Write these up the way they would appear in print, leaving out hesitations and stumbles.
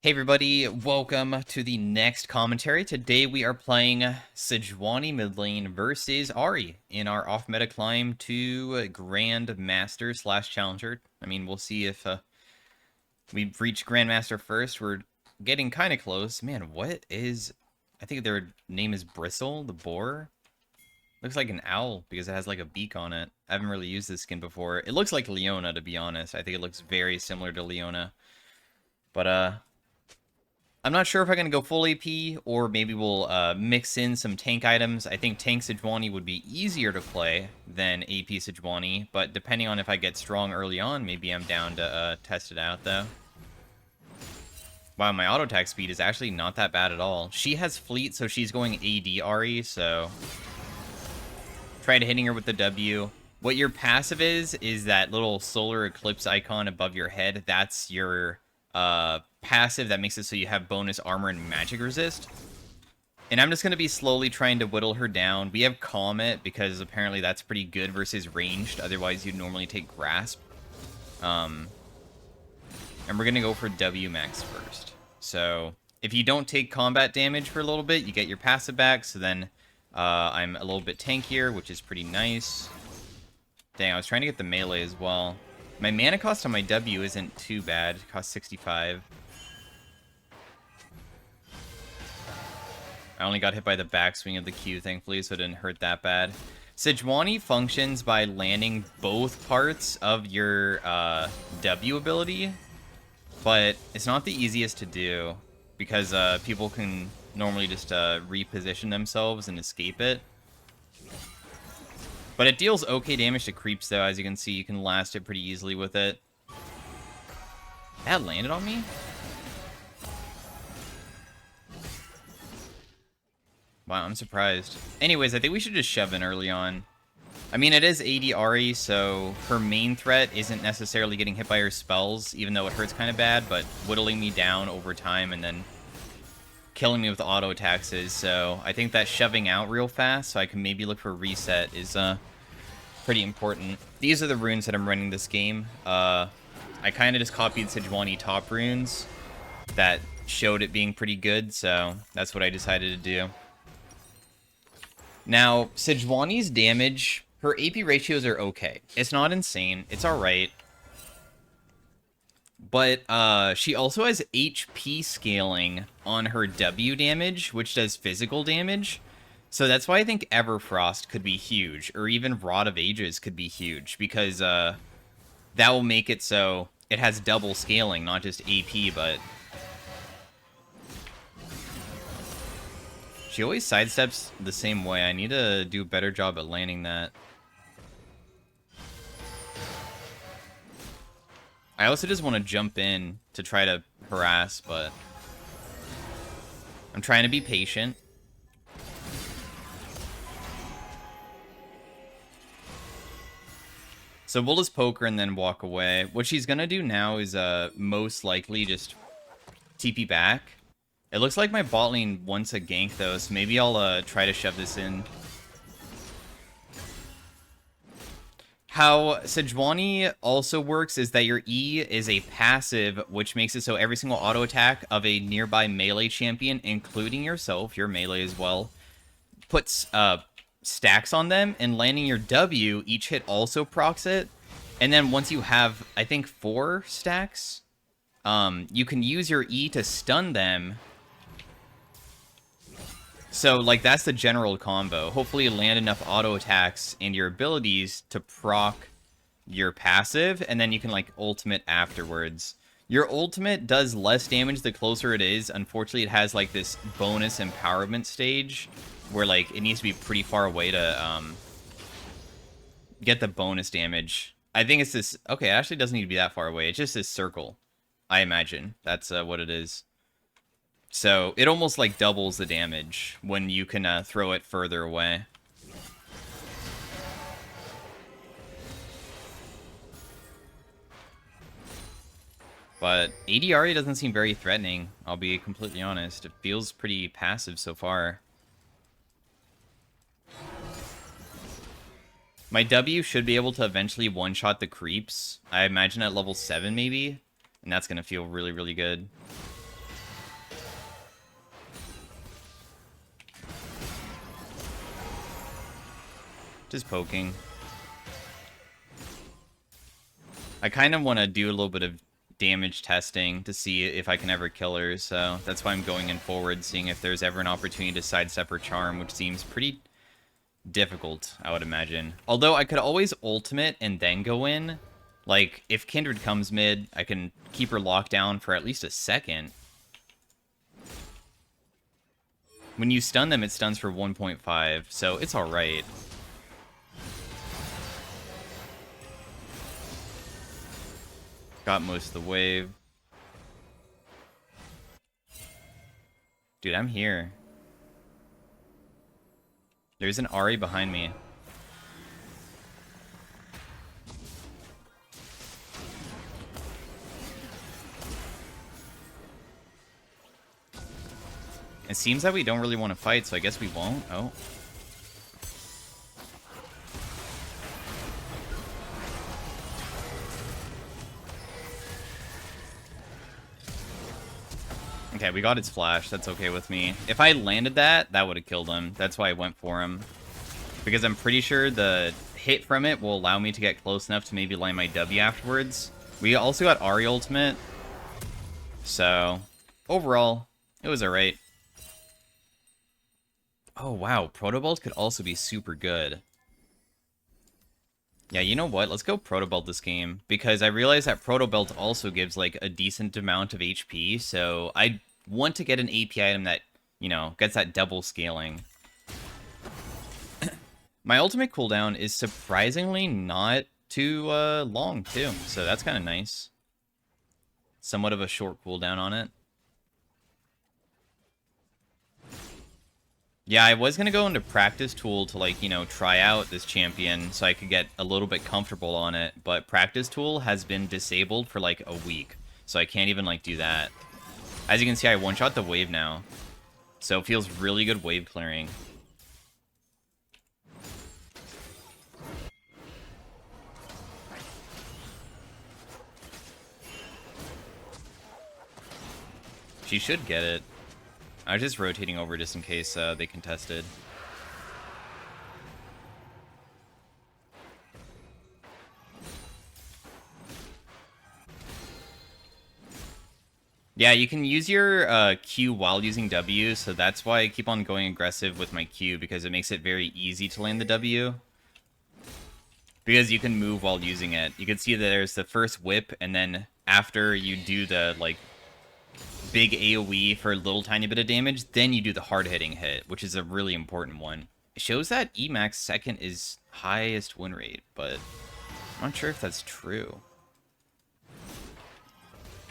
Hey everybody, welcome to the next commentary. Today we are playing Sejuani mid lane versus Ahri in our off-meta climb to Grand Master / Challenger. I mean, we'll see if we reach Grandmaster first. We're getting kind of close. Man, what is... I think their name is Bristle, the boar. Looks like an owl because it has like a beak on it. I haven't really used this skin before. It looks like Leona, to be honest. I think it looks very similar to Leona. But, I'm not sure if I'm going to go full AP, or maybe we'll mix in some tank items. I think tank Sejuani would be easier to play than AP Sejuani, but depending on if I get strong early on, maybe I'm down to test it out, though. Wow, my auto attack speed is actually not that bad at all. She has fleet, so she's going AD Ahri, so... Tried hitting her with the W. What your passive is that little solar eclipse icon above your head. That's your... passive that makes it so you have bonus armor and magic resist. And I'm just going to be slowly trying to whittle her down. We have Calm It because apparently that's pretty good versus ranged. Otherwise, you'd normally take Grasp. And we're going to go for W max first. So if you don't take combat damage for a little bit, you get your passive back. So then I'm a little bit tankier, which is pretty nice. Dang, I was trying to get the melee as well. My mana cost on my W isn't too bad. It costs 65. I only got hit by the backswing of the Q, thankfully, so it didn't hurt that bad. Sejuani functions by landing both parts of your W ability, but it's not the easiest to do because people can normally just reposition themselves and escape it. But it deals okay damage to creeps, though. As you can see, you can last it pretty easily with it. That landed on me? Wow, I'm surprised. Anyways, I think we should just shove in early on. I mean, it is AD Ahri, so her main threat isn't necessarily getting hit by her spells, even though it hurts kind of bad, but whittling me down over time and then killing me with auto attacks is. So I think that shoving out real fast so I can maybe look for a reset is pretty important. These are the runes that I'm running this game. I kind of just copied Sejuani top runes that showed it being pretty good, so that's what I decided to do. Now, Sejuani's damage, her AP ratios are okay. It's not insane. It's alright. But she also has HP scaling on her W damage, which does physical damage. So that's why I think Everfrost could be huge, or even Rod of Ages could be huge, because that will make it so it has double scaling, not just AP, but... She always sidesteps the same way. I need to do a better job at landing that. I also just want to jump in to try to harass, but I'm trying to be patient. So we'll just poke her and then walk away. What she's going to do now is most likely just TP back. It looks like my bot lane wants a gank, though, so maybe I'll try to shove this in. How Sejuani also works is that your E is a passive, which makes it so every single auto attack of a nearby melee champion, including yourself, your melee as well, puts stacks on them, and landing your W, each hit also procs it. And then once you have, I think, 4 stacks, you can use your E to stun them. So, like, that's the general combo. Hopefully you land enough auto attacks and your abilities to proc your passive, and then you can, like, ultimate afterwards. Your ultimate does less damage the closer it is. Unfortunately, it has, like, this bonus empowerment stage where, like, it needs to be pretty far away to get the bonus damage. I think it's this... Okay, it actually doesn't need to be that far away. It's just this circle, I imagine. That's what it is. So, it almost, like, doubles the damage when you can throw it further away. But AD doesn't seem very threatening, I'll be completely honest. It feels pretty passive so far. My W should be able to eventually one-shot the creeps. I imagine at level 7, maybe. And that's going to feel really, really good. Just poking. I kind of want to do a little bit of damage testing to see if I can ever kill her, so that's why I'm going in forward, seeing if there's ever an opportunity to sidestep her charm, which seems pretty difficult, I would imagine. Although I could always ultimate and then go in. Like, if Kindred comes mid, I can keep her locked down for at least a second. When you stun them, it stuns for 1.5, so it's alright. Got most of the wave. Dude, I'm here. There's an Ahri behind me. It seems that we don't really want to fight, so I guess we won't. Oh. Okay, we got its flash. That's okay with me. If I landed that, that would have killed him. That's why I went for him. Because I'm pretty sure the hit from it will allow me to get close enough to maybe land my W afterwards. We also got Ahri ultimate. So, overall, it was alright. Oh, wow. Protobelt could also be super good. Yeah, you know what? Let's go Protobelt this game. Because I realize that Protobelt also gives, like, a decent amount of HP. So, I want to get an AP item that, you know, gets that double scaling. My ultimate cooldown is surprisingly not too long, too. So, that's kind of nice. Somewhat of a short cooldown on it. Yeah, I was going to go into practice tool to, like, you know, try out this champion so I could get a little bit comfortable on it, but practice tool has been disabled for, like, a week, so I can't even, like, do that. As you can see, I one-shot the wave now, so it feels really good wave clearing. She should get it. I was just rotating over just in case they contested. Yeah, you can use your Q while using W, so that's why I keep on going aggressive with my Q, because it makes it very easy to land the W. Because you can move while using it. You can see that there's the first whip, and then after you do the, like, big AoE for a little tiny bit of damage, then you do the hard-hitting hit, which is a really important one. It shows that Emax second is highest win rate, but I'm not sure if that's true.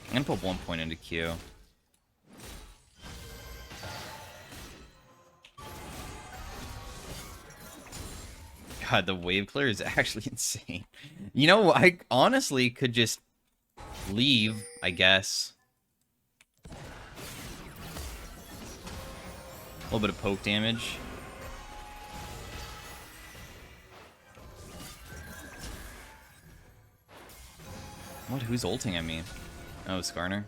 I'm gonna put 1 point into Q. God, the wave clear is actually insane. You know, I honestly could just leave, I guess. A little bit of poke damage. What? Who's ulting at me? Oh, Skarner.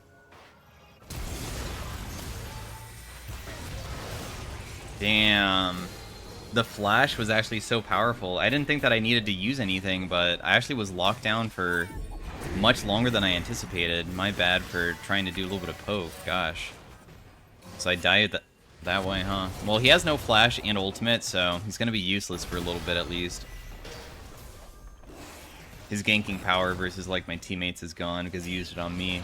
Damn. The flash was actually so powerful. I didn't think that I needed to use anything, but I actually was locked down for much longer than I anticipated. My bad for trying to do a little bit of poke. Gosh. So I died that way, huh? Well, he has no flash and ultimate, so he's going to be useless for a little bit at least. His ganking power versus, like, my teammates is gone because he used it on me.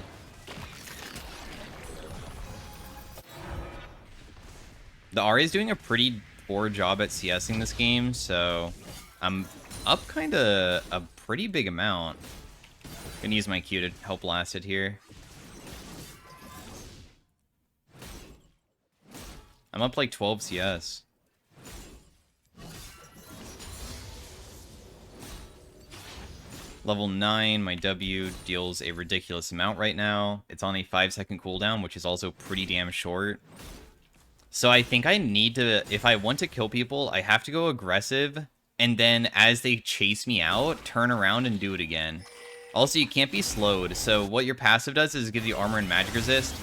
The Ahri is doing a pretty poor job at CSing this game, so I'm up kind of a pretty big amount. Gonna use my Q to help last it here. I'm up like 12 CS. Level 9, my W deals a ridiculous amount right now. It's on a 5-second cooldown, which is also pretty damn short. So I think I need to, if I want to kill people, I have to go aggressive, and then as they chase me out, turn around and do it again. Also, you can't be slowed, so what your passive does is give you armor and magic resist.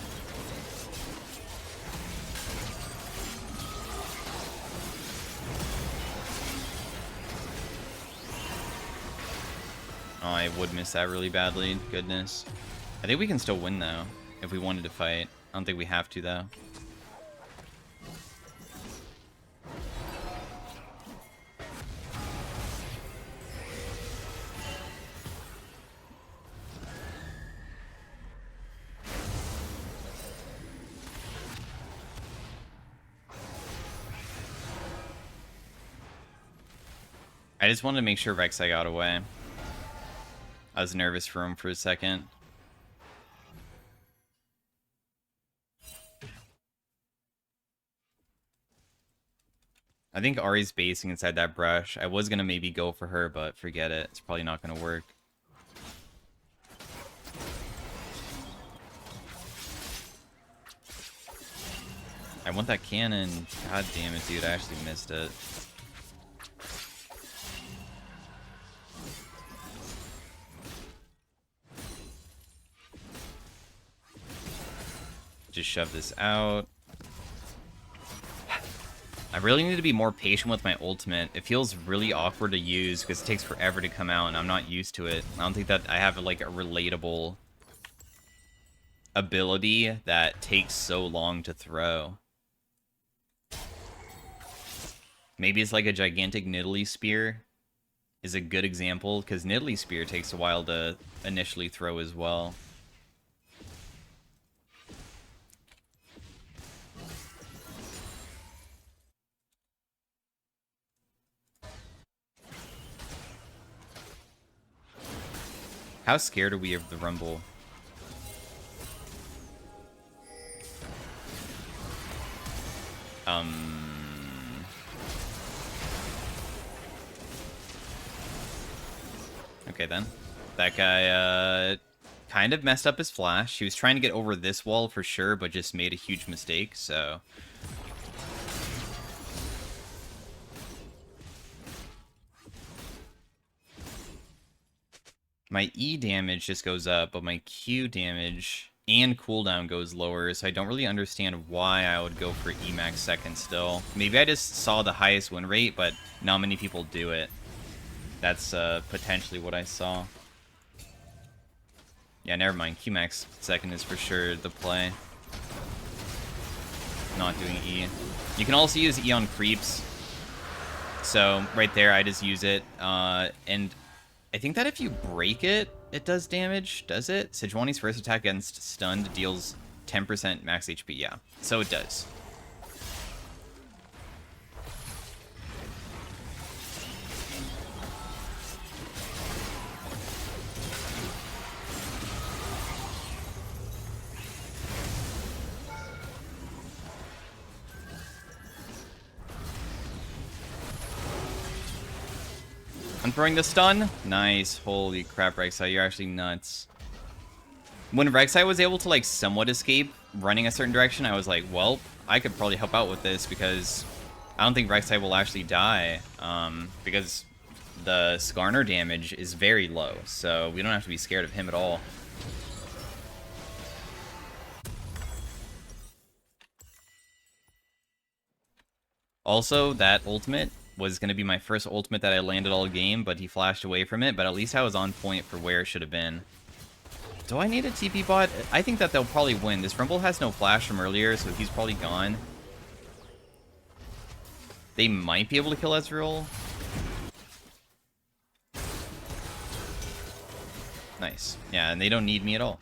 Oh, I would miss that really badly. Goodness. I think we can still win, though, if we wanted to fight. I don't think we have to, though. I just wanted to make sure Rek'Sai got away. I was nervous for him for a second. I think Ahri's basing inside that brush. I was going to maybe go for her, but forget it. It's probably not going to work. I want that cannon. God damn it, dude. I actually missed it. Just shove this out. I really need to be more patient with my ultimate. It feels really awkward to use because it takes forever to come out and I'm not used to it. I don't think that I have like a relatable ability that takes so long to throw. Maybe it's like a gigantic Nidalee spear is a good example because Nidalee spear takes a while to initially throw as well. How scared are we of the Rumble? Okay then. That guy, kind of messed up his flash. He was trying to get over this wall for sure, but just made a huge mistake, so... My E damage just goes up, but my Q damage and cooldown goes lower, so I don't really understand why I would go for E max second still. Maybe I just saw the highest win rate, but not many people do it. That's potentially what I saw. Yeah, never mind. Q max second is for sure the play. Not doing E. You can also use E on creeps. So right there, I just use it, and I think that if you break it, it does damage, does it? Sejuani's first attack against stunned deals 10% max HP, yeah. So it does. I'm throwing the stun. Nice. Holy crap, Rek'Sai, you're actually nuts. When Rek'Sai was able to, like, somewhat escape running a certain direction, I was like, well, I could probably help out with this because I don't think Rek'Sai will actually die, because the Skarner damage is very low, so we don't have to be scared of him at all. Also, that ultimate was going to be my first ultimate that I landed all game, but he flashed away from it, but at least I was on point for where it should have been. Do I need a TP bot? I think that they'll probably win. This Rumble has no flash from earlier, so he's probably gone. They might be able to kill Ezreal. Nice. Yeah, and they don't need me at all.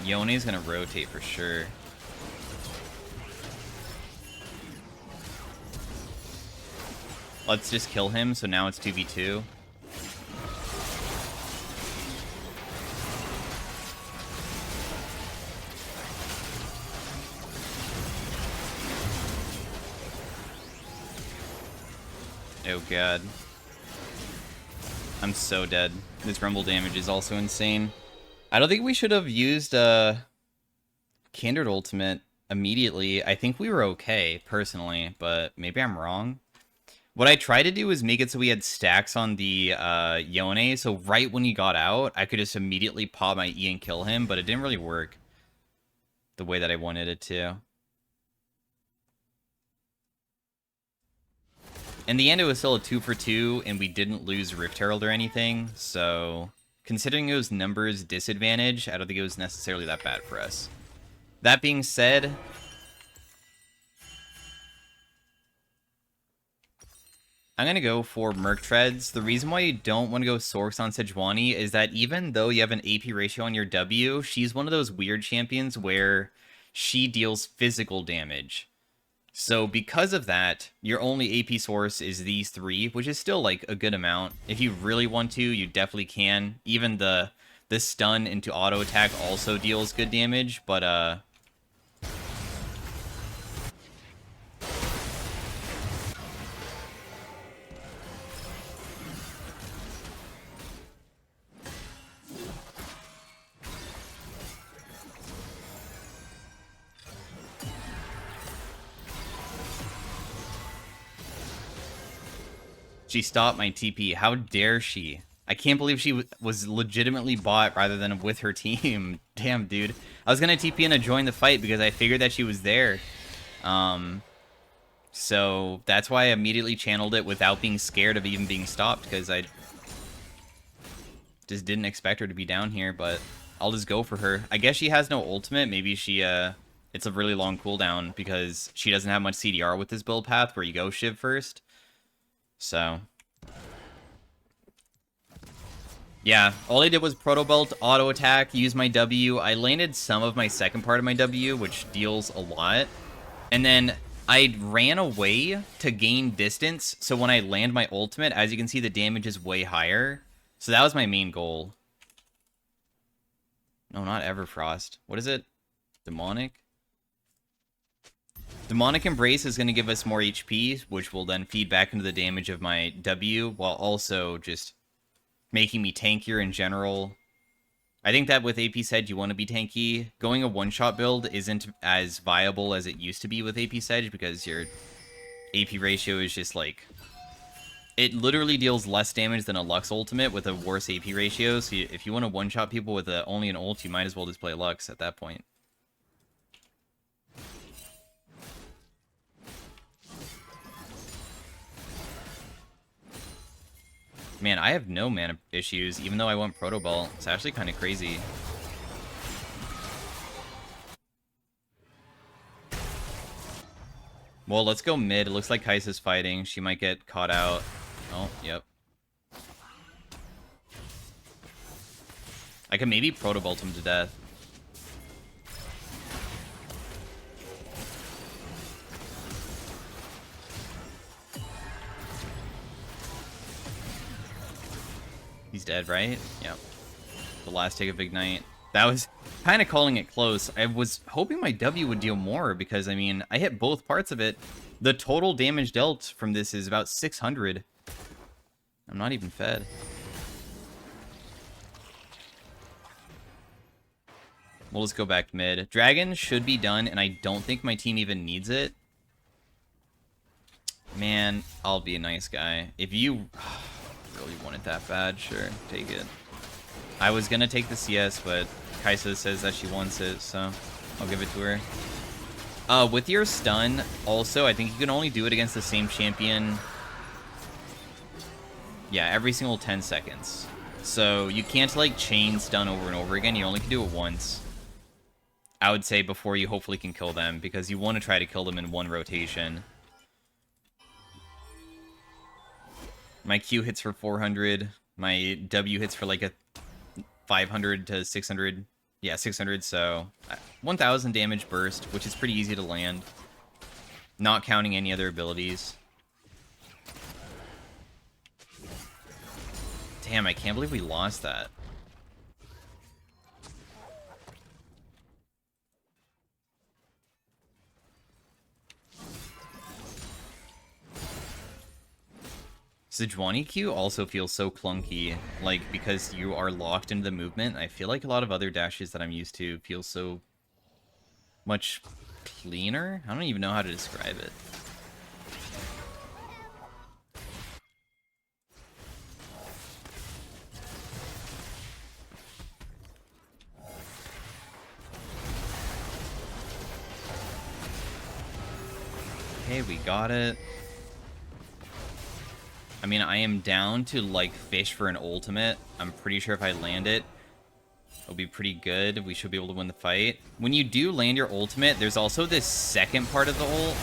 Yone's gonna rotate for sure. Let's just kill him, so now it's 2v2. Oh god. I'm so dead. This Rumble damage is also insane. I don't think we should have used Kindred ultimate immediately. I think we were okay, personally, but maybe I'm wrong. What I tried to do was make it so we had stacks on the Yone, so right when he got out, I could just immediately pop my E and kill him, but it didn't really work the way that I wanted it to. In the end, it was still a 2 for 2, and we didn't lose Rift Herald or anything, so considering it was numbers disadvantage, I don't think it was necessarily that bad for us. That being said, I'm going to go for Merc Treads. The reason why you don't want to go Sorks on Sejuani is that even though you have an AP ratio on your W, she's one of those weird champions where she deals physical damage. So because of that, your only AP source is these 3, which is still like a good amount. If you really want to, you definitely can. Even the stun into auto attack also deals good damage, but she stopped my TP. How dare she? I can't believe she was legitimately bought rather than with her team. Damn, dude. I was going to TP in to join the fight because I figured that she was there. So that's why I immediately channeled it without being scared of even being stopped, because I just didn't expect her to be down here, but I'll just go for her. I guess she has no ultimate. Maybe she, it's a really long cooldown because she doesn't have much CDR with this build path where you go Shiv first. So yeah, all I did was Proto Belt, auto attack, use my W. I landed some of my second part of my W, which deals a lot. And then I ran away to gain distance, so when I land my ultimate, as you can see, the damage is way higher. So that was my main goal. No, not Everfrost. What is it? Demonic? Demonic Embrace is going to give us more HP, which will then feed back into the damage of my W, while also just making me tankier in general. I think that with AP Sedge, you want to be tanky. Going a one-shot build isn't as viable as it used to be with AP Sedge, because your AP ratio is just like... It literally deals less damage than a Lux ultimate with a worse AP ratio, so if you want to one-shot people with only an ult, you might as well just play Lux at that point. Man, I have no mana issues, even though I went Proto Ball. It's actually kind of crazy. Well, let's go mid. It looks like Kai'Sa's fighting. She might get caught out. Oh, yep. I can maybe Proto Bolt him to death. He's dead, right? Yep. The last take of Ignite. That was kind of calling it close. I was hoping my W would deal more because, I mean, I hit both parts of it. The total damage dealt from this is about 600. I'm not even fed. We'll just go back mid. Dragon should be done, and I don't think my team even needs it. Man, I'll be a nice guy. If you really want it that bad, sure, take it. I was gonna take the CS, but Kai'Sa says that she wants it, so I'll give it to her. With your stun, also, I think you can only do it against the same champion. Yeah, every single 10 seconds. So you can't, like, chain stun over and over again. You only can do it once. I would say before you hopefully can kill them, because you want to try to kill them in one rotation. My Q hits for 400. My W hits for, like, a 500 to 600. Yeah, 600, so 1,000 damage burst, which is pretty easy to land. Not counting any other abilities. Damn, I can't believe we lost that. Sejuani Q also feels so clunky, like, because you are locked into the movement. I feel like a lot of other dashes that I'm used to feel so much cleaner. I don't even know how to describe it. Okay, we got it. I mean, I am down to, like, fish for an ultimate. I'm pretty sure if I land it, it'll be pretty good. We should be able to win the fight. When you do land your ultimate, there's also this second part of the ult.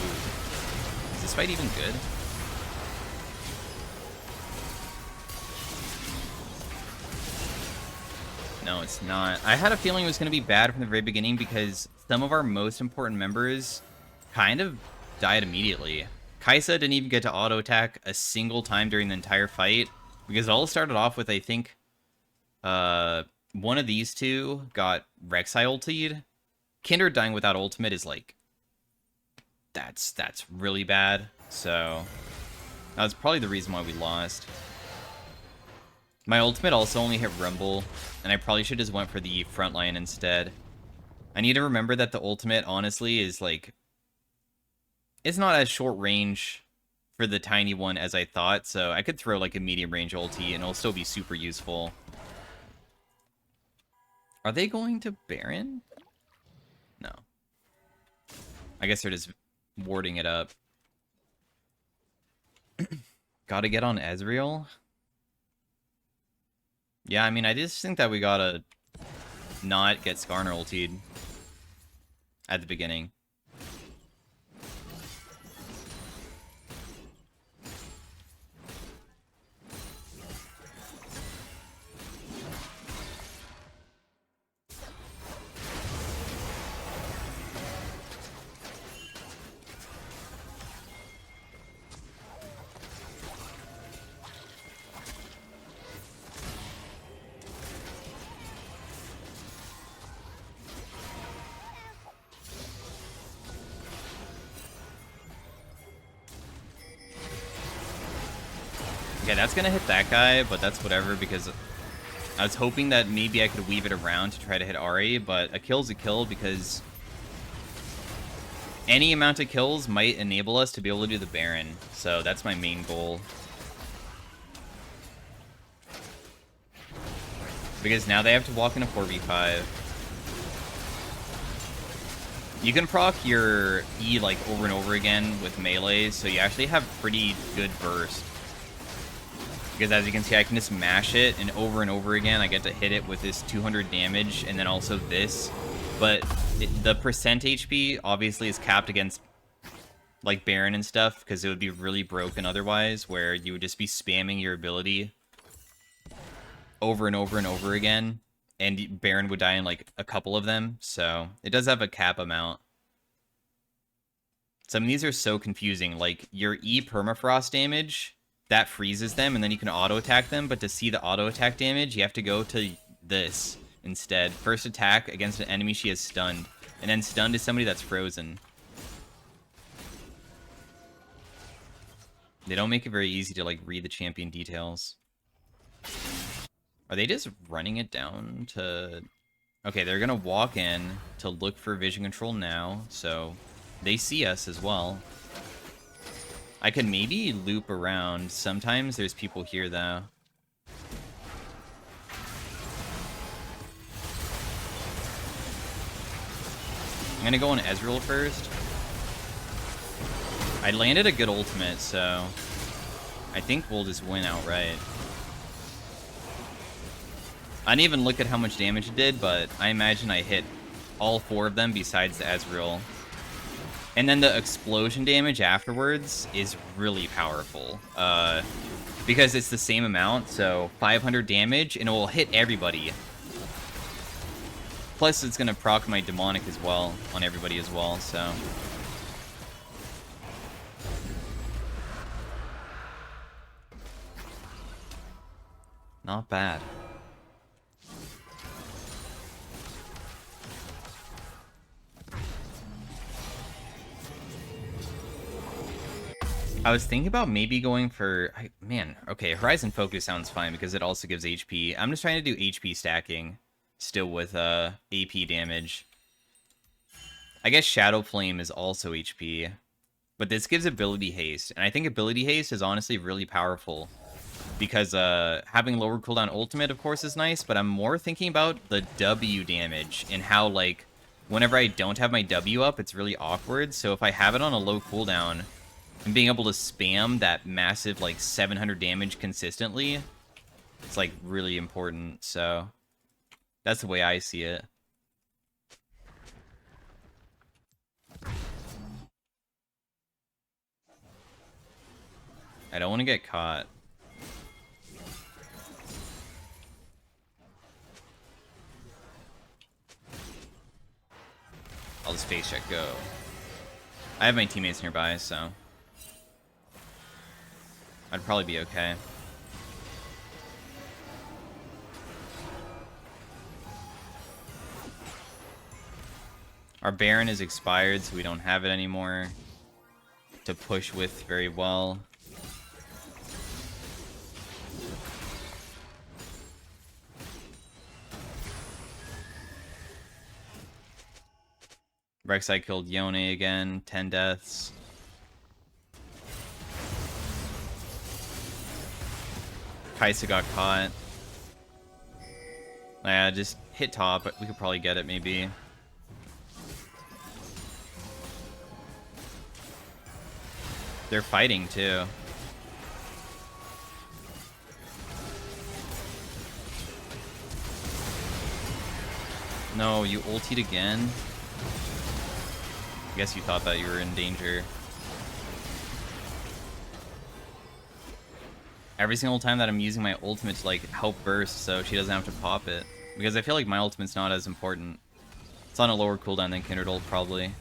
Ooh. Is this fight even good? No, it's not. I had a feeling it was going to be bad from the very beginning because some of our most important members kind of died immediately. Kaisa didn't even get to auto attack a single time during the entire fight because it all started off with, I think, one of these two got Rek'Sai ultied. Kindred dying without ultimate is like, that's really bad. So that's probably the reason why we lost. My ultimate also only hit Rumble, and I probably should just went for the front line instead. I need to remember that the ultimate, honestly, is like... It's not as short range for the tiny one as I thought, so I could throw like a medium range ulti, and it'll still be super useful. Are they going to Baron? No. I guess they're just warding it up. Gotta get on Ezreal? Yeah, I mean, I just think that we gotta not get Skarner ultied at the beginning. Okay, that's gonna hit that guy, but that's whatever, because I was hoping that maybe I could weave it around to try to hit Ahri, but a kill's a kill because any amount of kills might enable us to be able to do the Baron, so that's my main goal. Because now they have to walk in a 4v5. You can proc your E like over and over again with melee, so you actually have pretty good burst. Because as you can see, I can just mash it, and over again, I get to hit it with this 200 damage, and then also this. But the percent HP obviously is capped against, like, Baron and stuff, because it would be really broken otherwise, where you would just be spamming your ability over and over again, and Baron would die in, like, a couple of them, so it does have a cap amount. Some of these are so confusing, like, your E permafrost damage... that freezes them, and then you can auto-attack them, but to see the auto-attack damage, you have to go to this instead. First attack against an enemy she has stunned, and then stunned is somebody that's frozen. They don't make it very easy to, like, read the champion details. Are they just running it down to... Okay, they're gonna walk in to look for vision control now, so they see us as well. I could maybe loop around. Sometimes there's people here, though. I'm gonna go on Ezreal first. I landed a good ultimate, so I think we'll just win outright. I didn't even look at how much damage it did, but I imagine I hit all 4 of them besides the Ezreal. And then the explosion damage afterwards is really powerful. Because it's the same amount, so 500 damage, and it will hit everybody. Plus, it's going to proc my demonic as well, on everybody as well, so... Not bad. I was thinking about maybe going for... Man, okay, Horizon Focus sounds fine because it also gives HP. I'm just trying to do HP stacking, still with AP damage. I guess Shadow Flame is also HP, but this gives ability haste, and I think ability haste is honestly really powerful because having lower cooldown ultimate, of course, is nice, but I'm more thinking about the W damage and how, like, whenever I don't have my W up, it's really awkward, so if I have it on a low cooldown... And being able to spam that massive, like, 700 damage consistently, it's, like, really important, so that's the way I see it. I don't want to get caught. I'll just face check, go. I have my teammates nearby, so I'd probably be okay. Our Baron is expired, so we don't have it anymore to push with very well. Rek'Sai killed Yone again, 10 deaths. Kaisa got caught. Yeah, just hit top. We could probably get it, maybe. They're fighting, too. No, you ultied again? I guess you thought that you were in danger. Every single time that I'm using my ultimate to, like, help burst so she doesn't have to pop it. Because I feel like my ultimate's not as important. It's on a lower cooldown than Kindred ult, probably.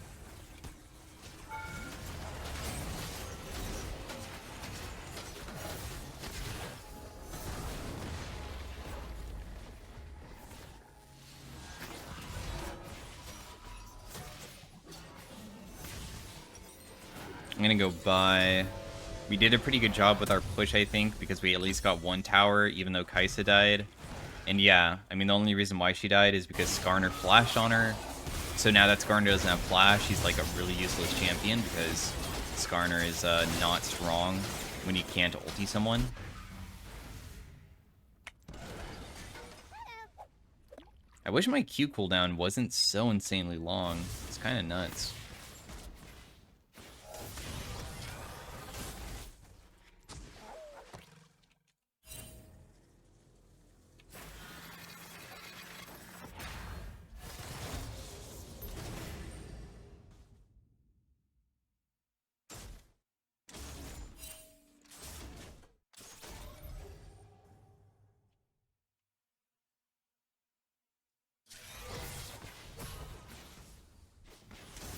I'm gonna go buy. We did a pretty good job with our push, I think, because we at least got one tower, even though Kaisa died. And yeah, I mean, the only reason why she died is because Skarner flashed on her. So now that Skarner doesn't have flash, he's like a really useless champion because Skarner is not strong when he can't ulti someone. I wish my Q cooldown wasn't so insanely long. It's kind of nuts.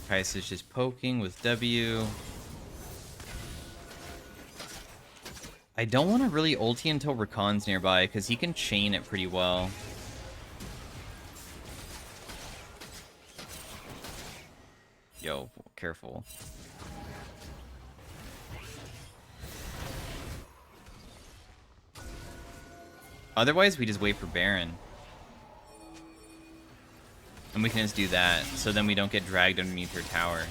Kaisa's just poking with W. I don't want to really ulti until Rakan's nearby, because he can chain it pretty well. Yo, careful. Otherwise, we just wait for Baron. And we can just do that, so then we don't get dragged underneath her tower.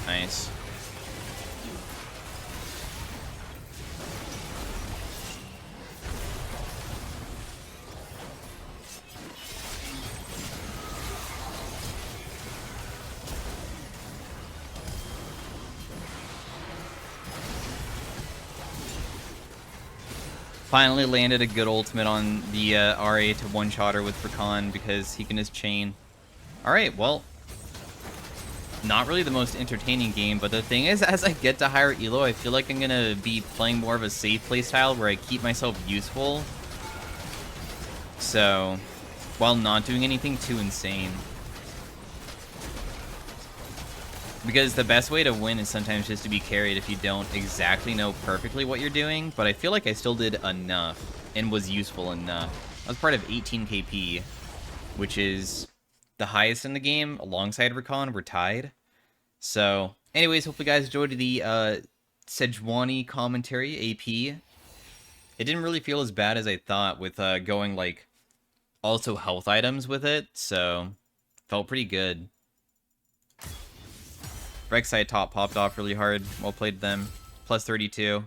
Nice. Finally landed a good ultimate on the RA to one-shot her with Rakan because he can just chain. Alright, well, not really the most entertaining game, but the thing is, as I get to higher elo, I feel like I'm gonna be playing more of a safe playstyle where I keep myself useful. So, while not doing anything too insane. Because the best way to win is sometimes just to be carried if you don't exactly know perfectly what you're doing, but I feel like I still did enough and was useful enough. I was part of 18 KP, which is the highest in the game. Alongside Rakan, we're tied. So, anyways, hopefully you guys enjoyed the Sejuani commentary, AP. It didn't really feel as bad as I thought with going like also health items with it, so felt pretty good. Rek'Sai top popped off really hard. Well played them. Plus 32.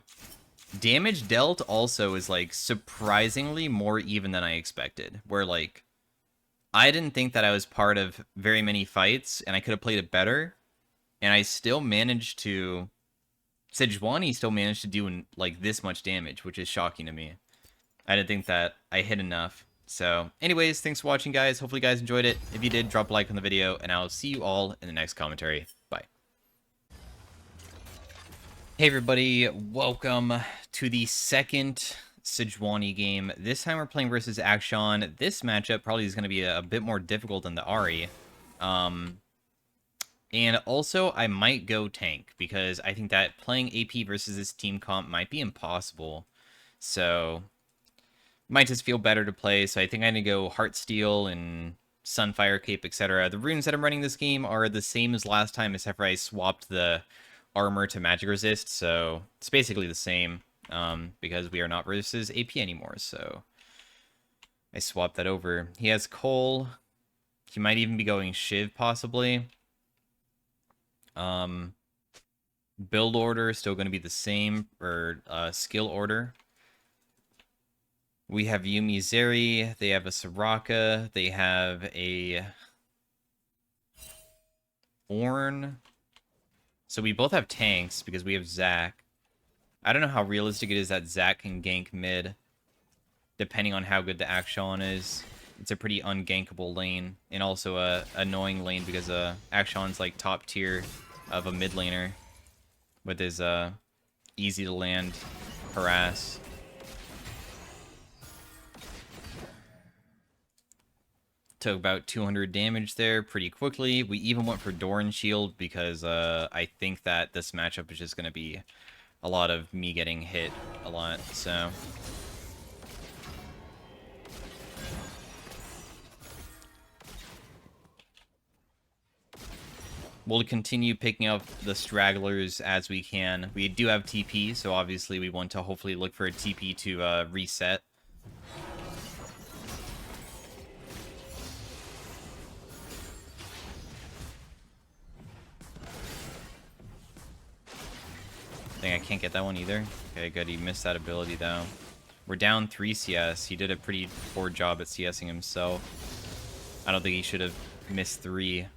Damage dealt also is, like, surprisingly more even than I expected. Where, like, I didn't think that I was part of very many fights, and I could have played it better. And I still managed to... Sejuani still managed to do, like, this much damage, which is shocking to me. I didn't think that I hit enough. So, anyways, thanks for watching, guys. Hopefully you guys enjoyed it. If you did, drop a like on the video, and I'll see you all in the next commentary. Bye. Hey everybody, welcome to the second Sejuani game. This time we're playing versus Akshan. This matchup probably is going to be a bit more difficult than the Ahri. And also, I might go tank, because I think that playing AP versus this team comp might be impossible. So, might just feel better to play, so I think I'm going to go Heartsteel and Sunfire Cape, etc. The runes that I'm running this game are the same as last time, except for I swapped the armor to magic resist, so it's basically the same, because we are not versus AP anymore, so I swapped that over. He has Cole. He might even be going Shiv, possibly. Build order is still going to be the same, or skill order. We have Yuumi Zeri, they have a Soraka, they have a Ornn. So we both have tanks, because we have Zac. I don't know how realistic it is that Zac can gank mid, depending on how good the Akshan is. It's a pretty ungankable lane, and also a annoying lane, because Akshan's like top tier of a mid laner, with his easy to land harass. Took about 200 damage there pretty quickly. We even went for Doran Shield, because I think that this matchup is just going to be a lot of me getting hit a lot, so... We'll continue picking up the stragglers as we can. We do have TP, so obviously we want to hopefully look for a TP to reset. Dang, I can't get that one either. Okay, good. He missed that ability, though. We're down 3 CS. He did a pretty poor job at CSing himself. I don't think he should have missed 3.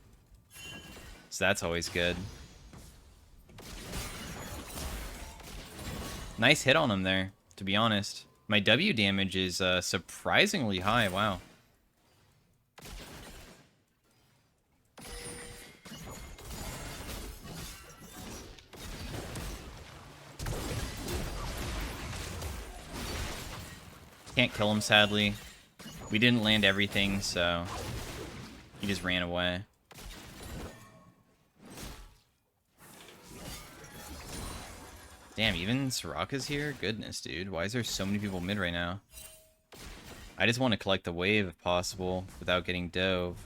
So that's always good. Nice hit on him there, to be honest. My W damage is surprisingly high. Wow. Can't kill him, sadly. We didn't land everything, so he just ran away. Damn, even Soraka's here? Goodness, dude. Why is there so many people mid right now? I just want to collect the wave if possible without getting dove.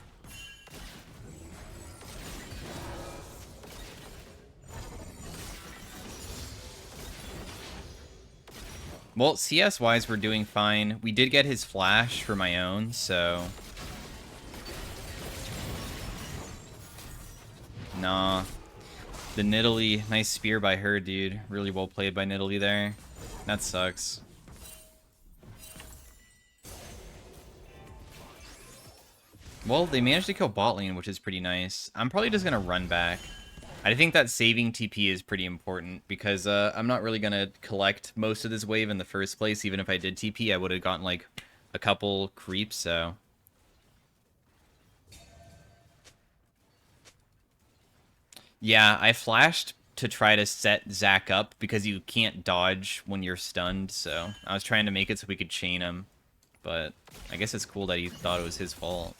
Well, CS-wise, we're doing fine. We did get his flash for my own, so... Nah. The Nidalee, nice spear by her, dude. Really well played by Nidalee there. That sucks. Well, they managed to kill bot lane, which is pretty nice. I'm probably just gonna run back. I think that saving TP is pretty important, because I'm not really gonna collect most of this wave in the first place. Even if I did TP, I would have gotten, like, a couple creeps, so... Yeah, I flashed to try to set Zac up, because you can't dodge when you're stunned, so I was trying to make it so we could chain him. But I guess it's cool that he thought it was his fault.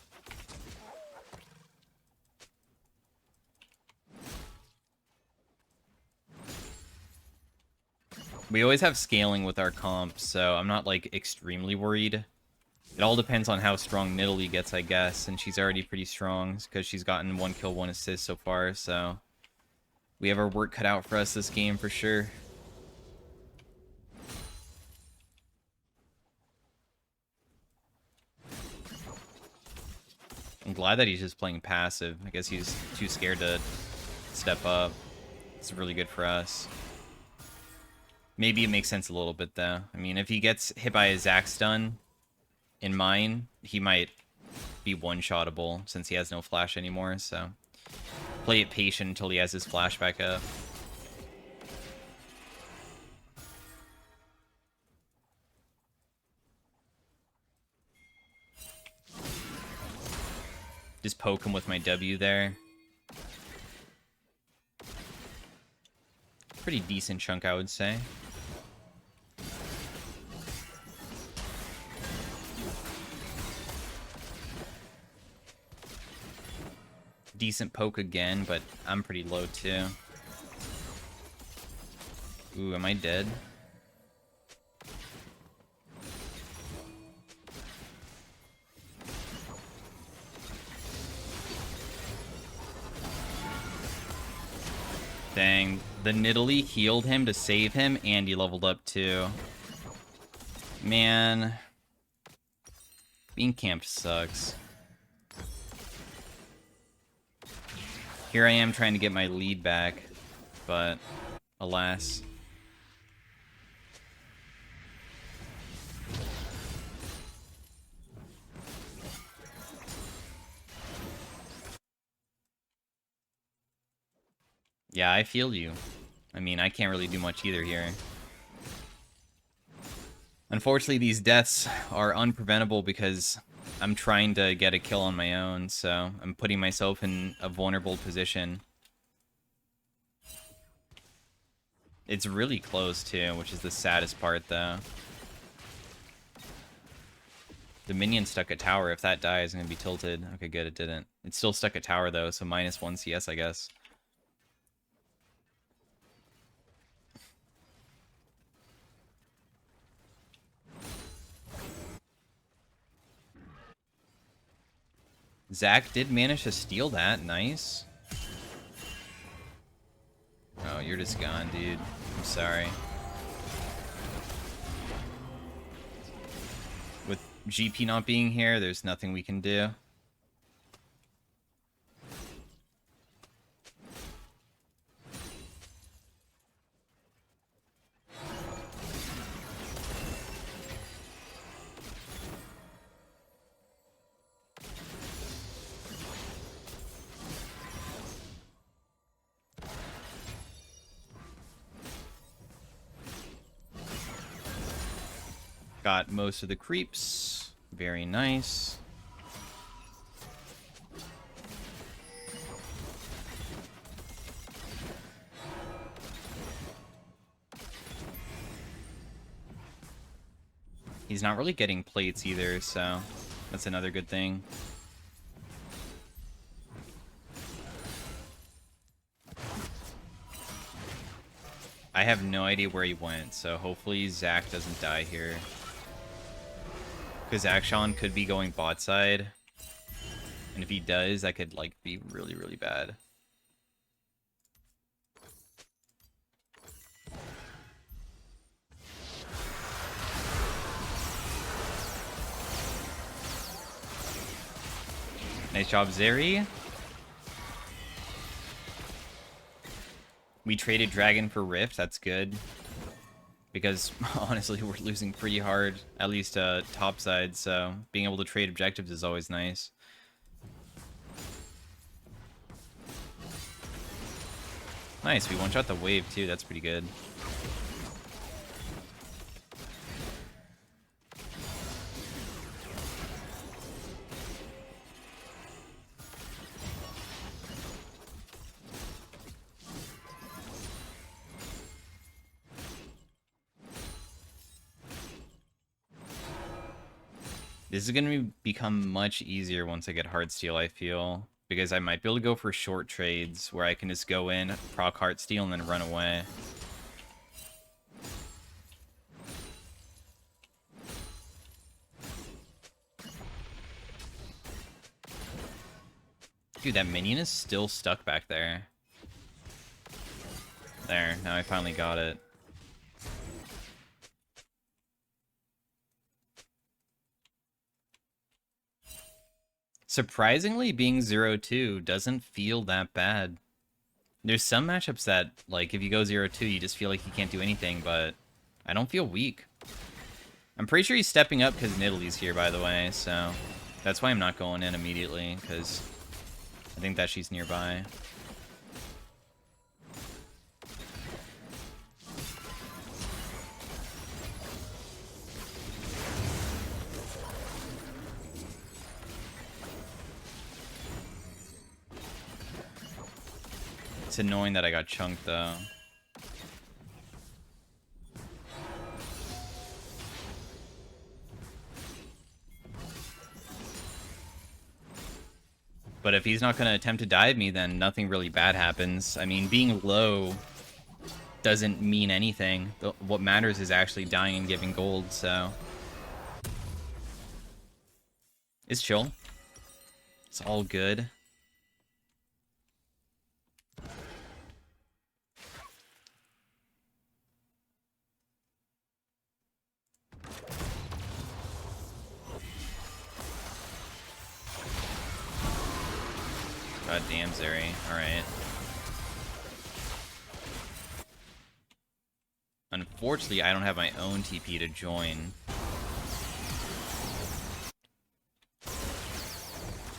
We always have scaling with our comps, so I'm not, like, extremely worried. It all depends on how strong Nidalee gets, I guess, and she's already pretty strong, because she's gotten 1 kill, 1 assist so far, so... We have our work cut out for us this game, for sure. I'm glad that he's just playing passive. I guess he's too scared to step up. It's really good for us. Maybe it makes sense a little bit, though. I mean, if he gets hit by a Zac stun in mine, he might be one-shottable since he has no flash anymore, so play it patient until he has his flash back up. Just poke him with my W there. Pretty decent chunk, I would say. Decent poke again, but I'm pretty low too. Ooh, am I dead? Dang, the Nidalee healed him to save him, and he leveled up too. Man, being camped sucks. Here I am trying to get my lead back, but alas. Yeah, I feel you. I mean, I can't really do much either here. Unfortunately, these deaths are unpreventable because I'm trying to get a kill on my own, so I'm putting myself in a vulnerable position. It's really close, too, which is the saddest part, though. The minion stuck at tower. If that dies, I'm going to be tilted. Okay, good, it didn't. It's still stuck at tower, though, so -1 CS, I guess. Zac did manage to steal that. Nice. Oh, you're just gone, dude. I'm sorry. With GP not being here, there's nothing we can do. Got most of the creeps. Very nice. He's not really getting plates either, so that's another good thing. I have no idea where he went, so hopefully Zac doesn't die here. Because Akshan could be going bot side. And if he does, that could, like, be really, really bad. Nice job, Zeri. We traded Dragon for Rift, that's good. Because, honestly, we're losing pretty hard, at least top side, so being able to trade objectives is always nice. Nice, we one-shot the wave, too, that's pretty good. This is going to become much easier once I get Heartsteel, I feel. Because I might be able to go for short trades where I can just go in, proc Heartsteel, and then run away. Dude, that minion is still stuck back there. There, now I finally got it. Surprisingly, being 0-2 doesn't feel that bad. There's some matchups that, like, if you go 0-2, you just feel like you can't do anything, but I don't feel weak. I'm pretty sure he's stepping up because Nidalee's here, by the way, so that's why I'm not going in immediately, because I think that she's nearby. It's annoying that I got chunked, though. But if he's not going to attempt to dive me, then nothing really bad happens. I mean, being low doesn't mean anything. What matters is actually dying and giving gold, so... It's chill. It's all good. God damn, Zeri. Alright. Unfortunately, I don't have my own TP to join.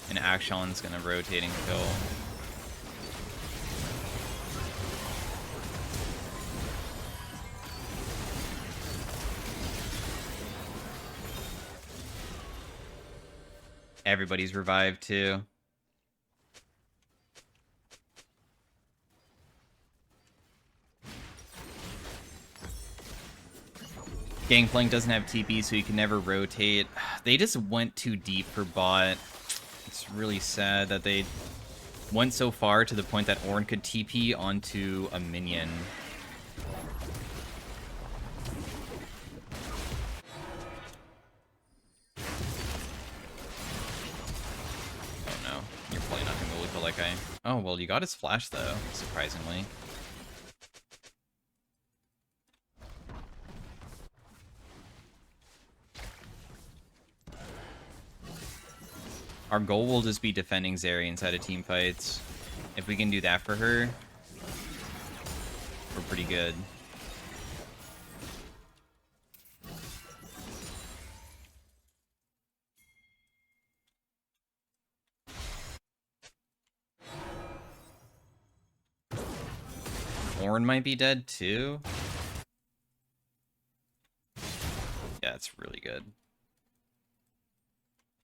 And Akshon's gonna rotate and kill. Everybody's revived too. Gangplank doesn't have TP, so he can never rotate. They just went too deep for bot. It's really sad that they went so far to the point that Ornn could TP onto a minion. Oh no, you're probably not gonna be able to kill that guy. Oh, well, you got his flash though, surprisingly. Our goal will just be defending Zeri inside of team fights. If we can do that for her, we're pretty good. Ornn might be dead too. Yeah, it's really good.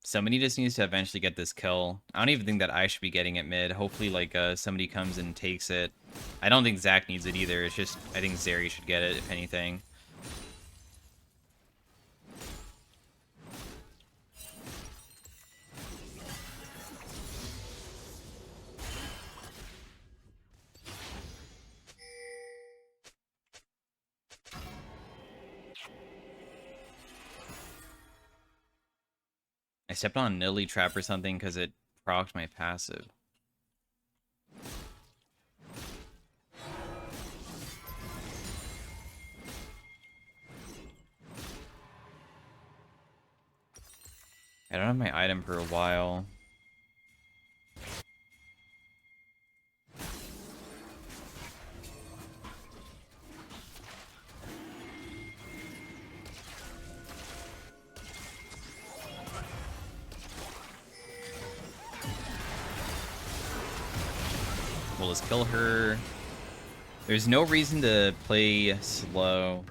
Somebody just needs to eventually get this kill. I don't even think that I should be getting it mid. Hopefully, like, somebody comes and takes it. I don't think Zach needs it either. It's just, I think Zeri should get it, if anything. I stepped on a Nidalee trap or something because it procced my passive. I don't have my item for a while. We'll just kill her. There's no reason to play slow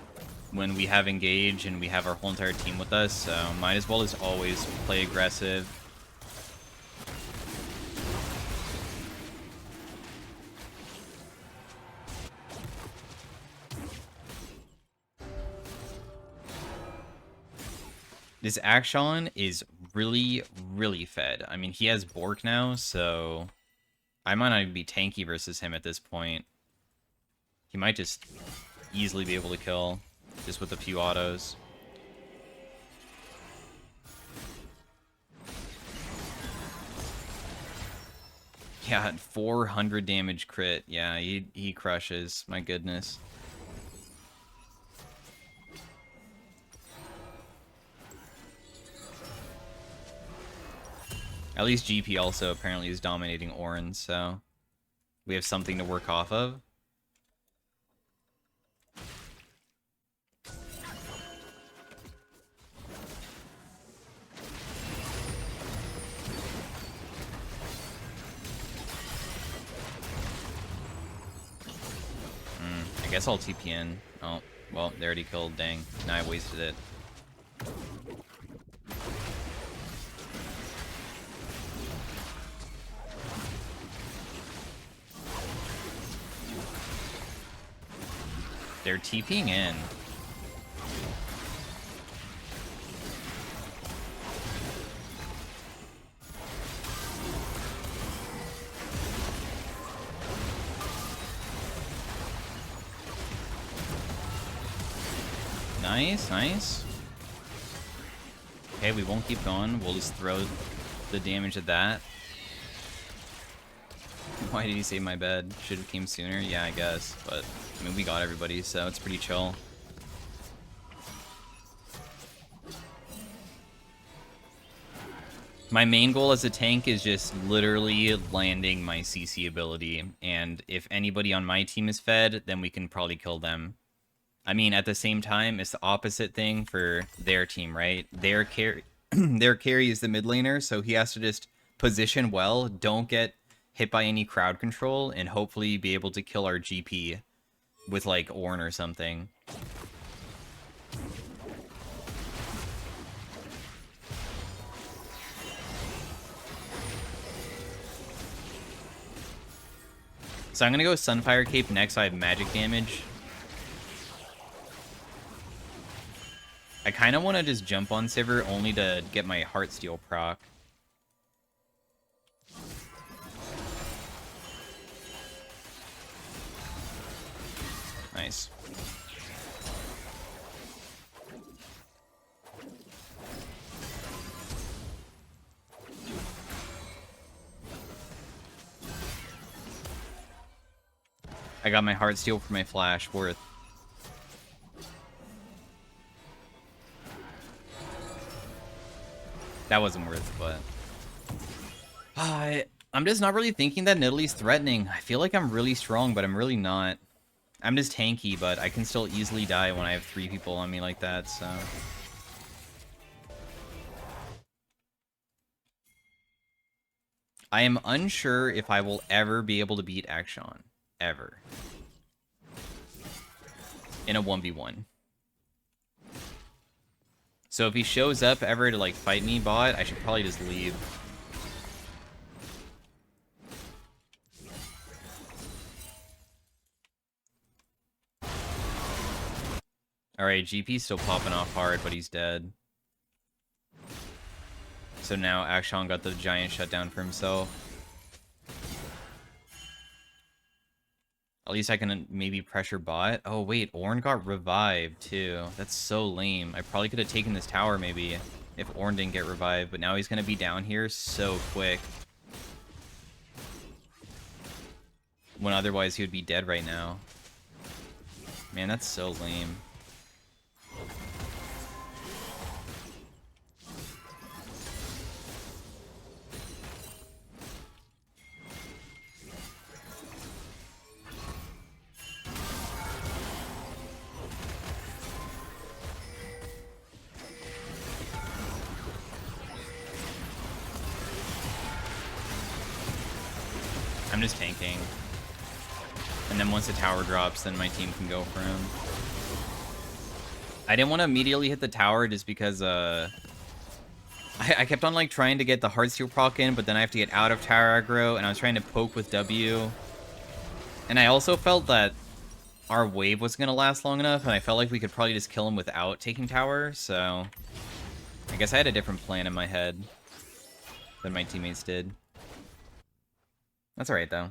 when we have engage and we have our whole entire team with us, so might as well as always play aggressive. This Akshon is really, really fed. I mean, he has Bork now, so I might not even be tanky versus him at this point. He might just easily be able to kill, just with a few autos. Yeah, 400 damage crit. Yeah, he crushes. My goodness. At least GP also apparently is dominating Orin, so we have something to work off of. I guess I'll TP in. Oh, well, they already killed. Dang. Now I wasted it. They're TPing in. Nice, nice. Okay, we won't keep going. We'll just throw the damage at that. Why did he save my bed? Should have came sooner? Yeah, I guess. But, I mean, we got everybody, so it's pretty chill. My main goal as a tank is just literally landing my CC ability. And if anybody on my team is fed, then we can probably kill them. I mean, at the same time, it's the opposite thing for their team, right? Their carry is the mid laner, so he has to just position well, don't get hit by any crowd control, and hopefully be able to kill our GP with, like, Ornn or something. So I'm gonna go Sunfire Cape next, so I have magic damage. I kind of want to just jump on Sivir only to get my Heartsteel proc. Nice. I got my Heartsteel for my flash, worth. That wasn't worth, but... I'm just not really thinking that Nidalee's threatening. I feel like I'm really strong, but I'm really not. I'm just tanky, but I can still easily die when I have 3 people on me like that, so... I am unsure if I will ever be able to beat Akshan. Ever. In a 1v1. So if he shows up ever to, like, fight me bot, I should probably just leave. Alright, GP's still popping off hard, but he's dead. So now Akshan got the giant shutdown for himself. At least I can maybe pressure bot. Oh wait, Ornn got revived too. That's so lame. I probably could have taken this tower maybe if Ornn didn't get revived, but now he's gonna be down here so quick. When otherwise he would be dead right now. Man, that's so lame. I'm just tanking. And then once the tower drops, then my team can go for him. I didn't want to immediately hit the tower just because, I kept on, like, trying to get the Heartsteel proc in, but then I have to get out of tower aggro, and I was trying to poke with W. And I also felt that our wave was going to last long enough, and I felt like we could probably just kill him without taking tower, so... I guess I had a different plan in my head than my teammates did. That's alright, though.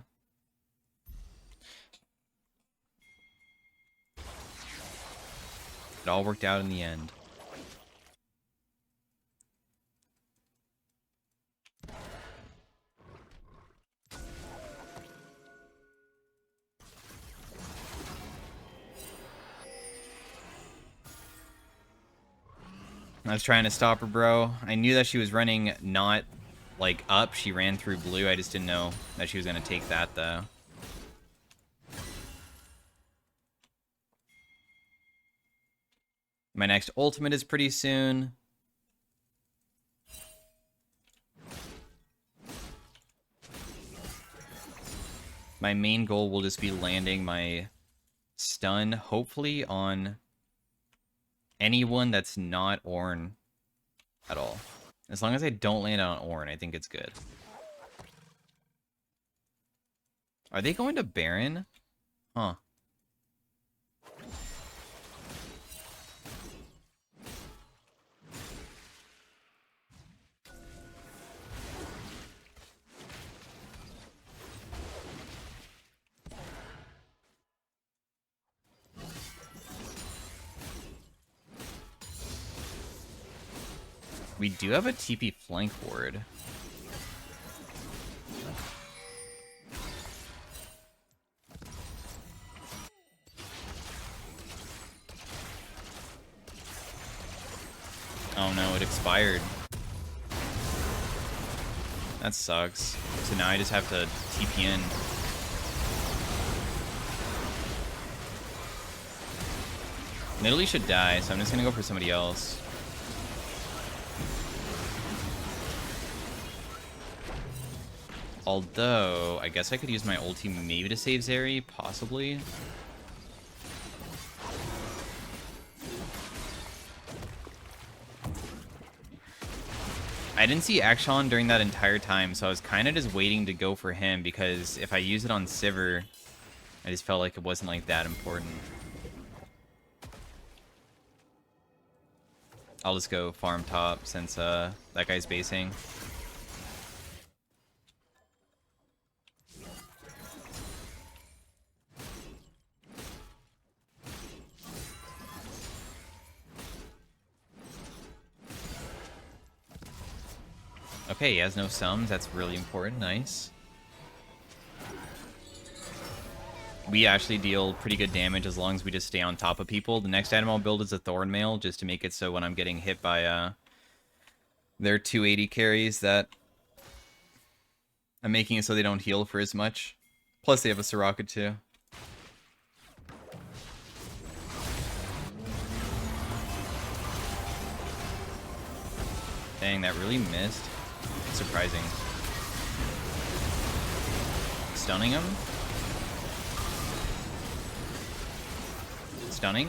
It all worked out in the end. I was trying to stop her, bro. I knew that she was running not, like, up. She ran through blue. I just didn't know that she was going to take that, though. My next ultimate is pretty soon. My main goal will just be landing my stun, hopefully on anyone that's not Ornn at all. As long as I don't land on Ornn, I think it's good. Are they going to Baron? Huh. We do have a TP flank ward. Oh no, it expired. That sucks. So now I just have to TP in. Nidalee should die, so I'm just gonna go for somebody else. Although, I guess I could use my ulti maybe to save Zeri, possibly. I didn't see Akshan during that entire time, so I was kind of just waiting to go for him, because if I use it on Sivir, I just felt like it wasn't like that important. I'll just go farm top since that guy's basing. Okay, he has no sums. That's really important. Nice. We actually deal pretty good damage as long as we just stay on top of people. The next item I'll build is a Thorn Mail, just to make it so when I'm getting hit by their 280 carries that I'm making it so they don't heal for as much. Plus they have a Soraka too. Dang, that really missed. Surprising. Stunning him. Stunning.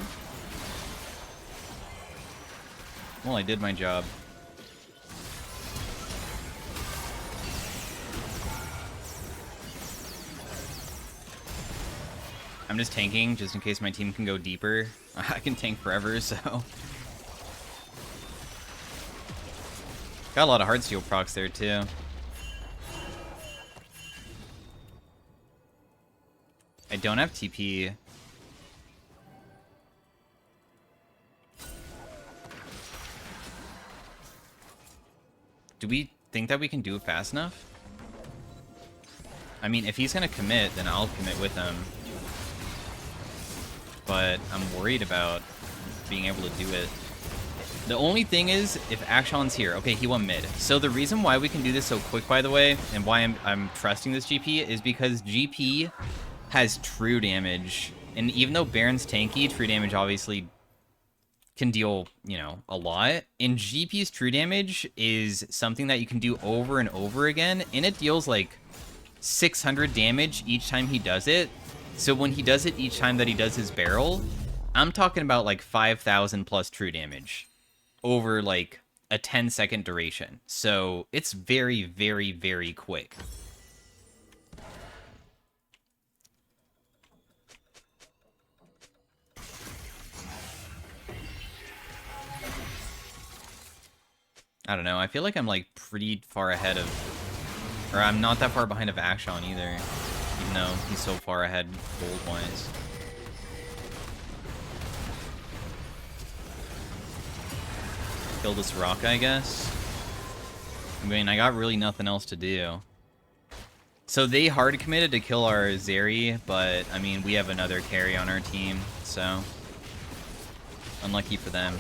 Well, I did my job. I'm just tanking, just in case my team can go deeper. I can tank forever, so... Got a lot of Heartsteel procs there, too. I don't have TP. Do we think that we can do it fast enough? I mean, if he's gonna commit, then I'll commit with him. But I'm worried about being able to do it. The only thing is, if Akshan's here, okay, he went mid. So the reason why we can do this so quick, by the way, and why I'm trusting this GP is because GP has true damage. And even though Baron's tanky, true damage obviously can deal, you know, a lot. And GP's true damage is something that you can do over and over again, and it deals like 600 damage each time he does it. So when he does it each time that he does his barrel, I'm talking about like 5,000 plus true damage over like a 10-second duration. So it's very, very, very quick. I don't know. I feel like I'm like pretty far ahead of, or I'm not that far behind of Akshan either, even though he's so far ahead gold-wise. Kill this rock, I guess. I mean, I got really nothing else to do. So they hard committed to kill our Zeri, but I mean, we have another carry on our team, so unlucky for them.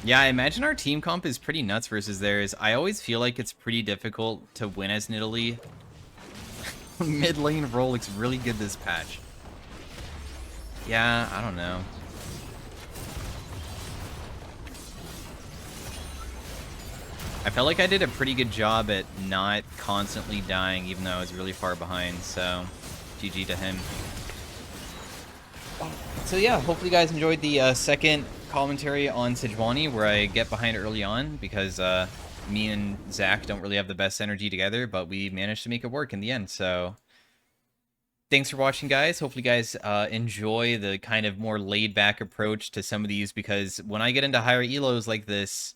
Yeah, I imagine our team comp is pretty nuts versus theirs. I always feel like it's pretty difficult to win as Nidalee. Mid lane role looks really good this patch. Yeah, I don't know. I felt like I did a pretty good job at not constantly dying, even though I was really far behind, so GG to him. So yeah, hopefully you guys enjoyed the second commentary on Sejuani, where I get behind early on, because me and Zach don't really have the best energy together, but we managed to make it work in the end, so... Thanks for watching, guys. Hopefully you guys enjoy the kind of more laid-back approach to some of these, because when I get into higher elos like this,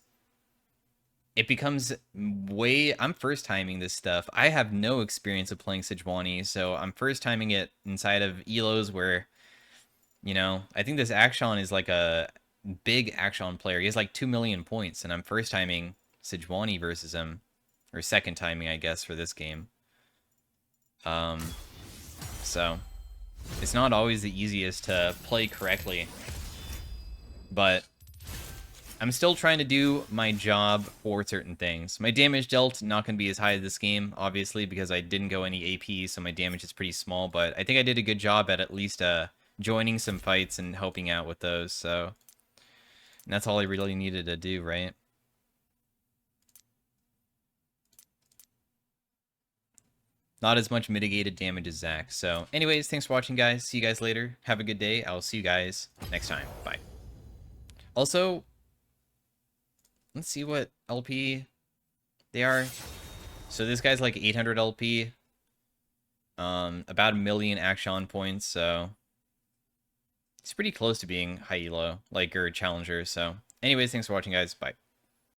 it becomes way... I'm first-timing this stuff. I have no experience of playing Sejuani, so I'm first-timing it inside of elos where, you know, I think this Akshan is like a big Akshan player. He has like 2 million points, and I'm first-timing Sejuani versus him. Or second-timing, I guess, for this game. So, it's not always the easiest to play correctly. But I'm still trying to do my job for certain things. My damage dealt not going to be as high as this game, obviously, because I didn't go any AP, so my damage is pretty small. But I think I did a good job at least joining some fights and helping out with those. So, and that's all I really needed to do, right? Not as much mitigated damage as Zach. So, anyways, thanks for watching, guys. See you guys later. Have a good day. I'll see you guys next time. Bye. Also, let's see what LP they are. So this guy's like 800 LP. About 1 million action points, so it's pretty close to being high elo, like, or challenger. So anyways, thanks for watching, guys. Bye.